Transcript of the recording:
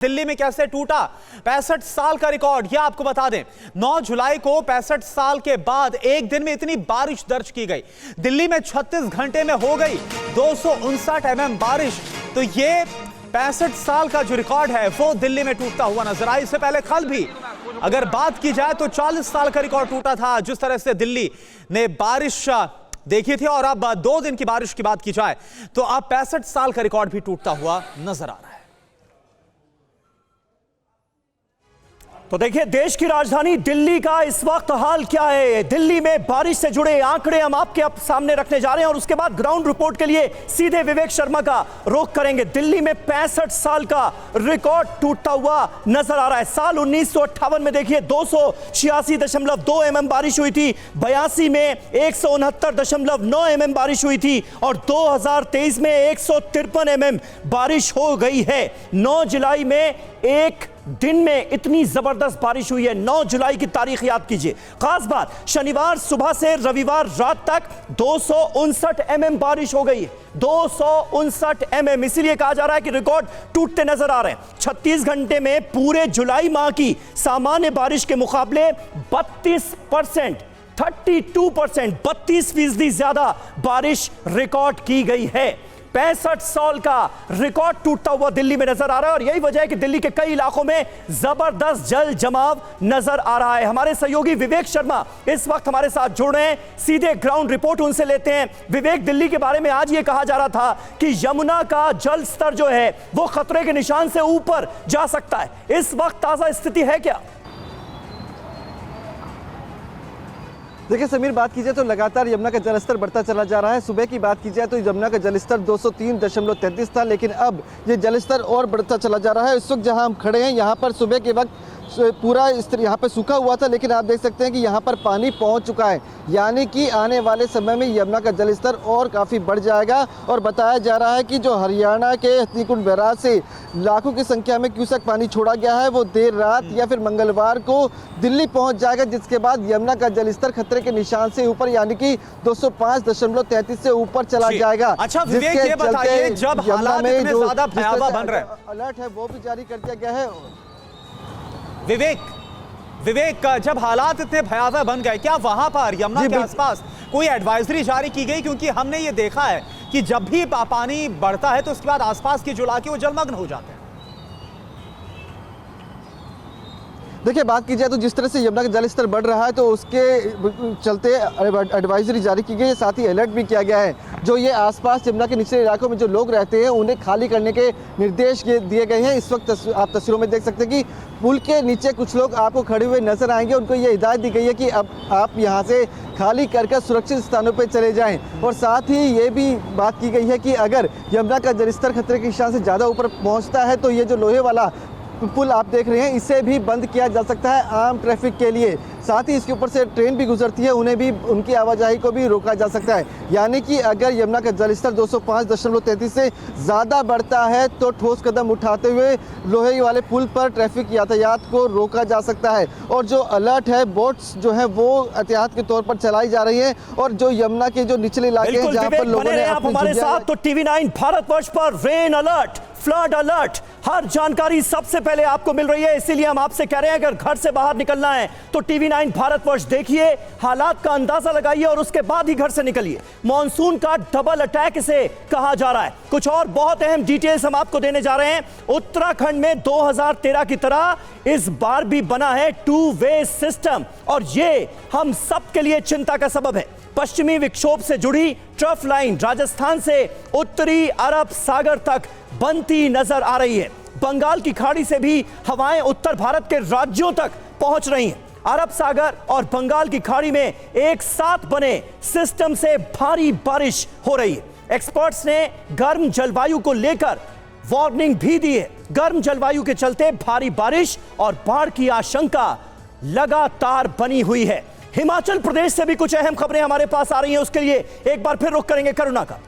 दिल्ली में कैसे टूटा 65 साल का रिकॉर्ड, यह आपको बता दें 9 जुलाई को 65 साल के बाद एक दिन में इतनी बारिश दर्ज की गई। दिल्ली में 36 घंटे में हो गई 259 mm बारिश। तो ये 65 साल का जो रिकॉर्ड है वो दिल्ली में टूटता हुआ नजर आया। इससे पहले कल भी अगर बात की जाए तो 40 साल का रिकॉर्ड टूटा था। जिस तरह से दिल्ली ने बारिश देखी थी और अब 2 दिन की बारिश की बात की जाए तो अब 65 साल का रिकॉर्ड भी टूटता हुआ नजर आ रहा है। तो देखिए देश की राजधानी दिल्ली का इस वक्त हाल क्या है। दिल्ली में बारिश से जुड़े आंकड़े हम आपके सामने रखने जा रहे हैं और उसके बाद ग्राउंड रिपोर्ट के लिए सीधे विवेक शर्मा का रुख करेंगे। दिल्ली में 65 साल का रिकॉर्ड टूटता हुआ नजर आ रहा है। साल 1958 में देखिए 286.2 mm बारिश हुई थी, 82 में 169.9 mm बारिश हुई थी और 2023 में 153 mm बारिश हो गई है। 9 जुलाई में एक दिन में इतनी जबरदस्त बारिश हुई है। 9 जुलाई की तारीख याद कीजिए। खास बात, शनिवार सुबह से रविवार रात तक 259 mm बारिश हो गई है। 259 mm, इसीलिए कहा जा रहा है कि रिकॉर्ड टूटते नजर आ रहे हैं। 36 घंटे में पूरे जुलाई माह की सामान्य बारिश के मुकाबले 32%, 32% ज्यादा बारिश रिकॉर्ड की गई है। 65 साल का रिकॉर्ड टूटता हुआ दिल्ली में नजर आ रहा है और यही वजह है कि दिल्ली के कई इलाकों में जबरदस्त जल जमाव नजर आ रहा है। हमारे सहयोगी विवेक शर्मा इस वक्त हमारे साथ जुड़ रहे हैं, सीधे ग्राउंड रिपोर्ट उनसे लेते हैं। विवेक, दिल्ली के बारे में आज ये कहा जा रहा था कि यमुना का जल स्तर जो है वो खतरे के निशान से ऊपर जा सकता है। इस वक्त ताजा स्थिति है क्या? देखिए समीर, बात कीजिए तो लगातार यमुना का जलस्तर बढ़ता चला जा रहा है। सुबह की बात की जाए तो यमुना का जलस्तर 203.33 था, लेकिन अब ये जलस्तर और बढ़ता चला जा रहा है। इस वक्त जहां हम खड़े हैं यहाँ पर सुबह के वक्त पूरा यहाँ पे सूखा हुआ था, लेकिन आप देख सकते हैं कि यहाँ पर पानी पहुँच चुका है, यानी कि आने वाले समय में यमुना का जलस्तर और काफ़ी बढ़ जाएगा। और बताया जा रहा है कि जो हरियाणा के हथनीकुंड बैराज से लाखों की संख्या में क्यूसेक पानी छोड़ा गया है वो देर रात या फिर मंगलवार को दिल्ली पहुँच जाएगा, जिसके बाद यमुना का जलस्तर खतरे के निशान से ऊपर यानी कि 205.33 से ऊपर चला जाएगा। अच्छा विवेक, ये बताइए जब हालात इतने ज्यादा भयावह बन रहे हैं, अलर्ट है वो भी जारी कर दिया गया है। विवेक, जब हालात इतने भयावह बन गए, क्या वहां पर यमुना के आसपास कोई एडवाइजरी जारी की गई? क्योंकि हमने ये देखा है कि जब भी पानी बढ़ता है तो उसके बाद आसपास के जो इलाके वो जलमग्न हो जाते हैं। देखिए बात की जाए तो जिस तरह से यमुना का जलस्तर बढ़ रहा है तो उसके चलते एडवाइजरी जारी की गई है, साथ ही अलर्ट भी किया गया है। जो ये आसपास यमुना के निचले इलाकों में जो लोग रहते हैं उन्हें खाली करने के निर्देश दिए गए हैं। इस वक्त आप तस्वीरों में देख सकते हैं कि पुल के नीचे कुछ लोग आपको खड़े हुए नजर आएंगे। उनको ये हिदायत दी गई है कि अब आप यहाँ से खाली कर सुरक्षित स्थानों पर चले जाएं। और साथ ही ये भी बात की गई है कि अगर यमुना का जलस्तर खतरे के निशान से ज़्यादा ऊपर पहुँचता है तो ये जो लोहे वाला पुल आप देख रहे हैं इसे भी बंद किया जा सकता है आम ट्रैफिक के लिए। साथ ही इसके ऊपर से ट्रेन भी गुजरती है, उन्हें भी उनकी आवाजाही को भी रोका जा सकता है। यानी कि अगर यमुना का जलस्तर 205.33 से ज़्यादा बढ़ता है तो ठोस कदम उठाते हुए लोहे वाले पुल पर ट्रैफिक यातायात को रोका जा सकता है। और जो अलर्ट है, बोट्स जो है वो एहतियात के तौर पर चलाई जा रही है। और जो यमुना के जो निचले इलाके हैं जहाँ पर लोगों ने हमारे साथ, तो TV9 भारतवर्ष पर रेन अलर्ट, फ्लड अलर्ट, हर जानकारी सबसे पहले आपको मिल रही है। इसीलिए हम आपसे कह रहे हैं अगर घर से बाहर निकलना है तो TV9 भारतवर्ष देखिए, हालात का अंदाजा लगाइए और उसके बाद ही घर से निकलिए। मॉनसून का डबल अटैक इसे कहा जा रहा है। कुछ और बहुत अहम डिटेल्स हम आपको देने जा रहे हैं। उत्तराखंड में 2013 की तरह इस बार भी बना है 2-वे सिस्टम और ये हम सब के लिए चिंता का सबब है। पश्चिमी विक्षोभ से जुड़ी ट्रफ लाइन राजस्थान से उत्तरी अरब सागर तक बनती नजर आ रही है। बंगाल की खाड़ी से भी हवाएं उत्तर भारत के राज्यों तक पहुंच रही हैं। अरब सागर और बंगाल की खाड़ी में एक साथ बने सिस्टम से भारी बारिश हो रही है। एक्सपर्ट्स ने गर्म जलवायु को लेकर वार्निंग भी दी है। गर्म जलवायु के चलते भारी बारिश और बाढ़ की आशंका लगातार बनी हुई है। हिमाचल प्रदेश से भी कुछ अहम खबरें हमारे पास आ रही हैं, उसके लिए एक बार फिर रुख करेंगे करुणा का।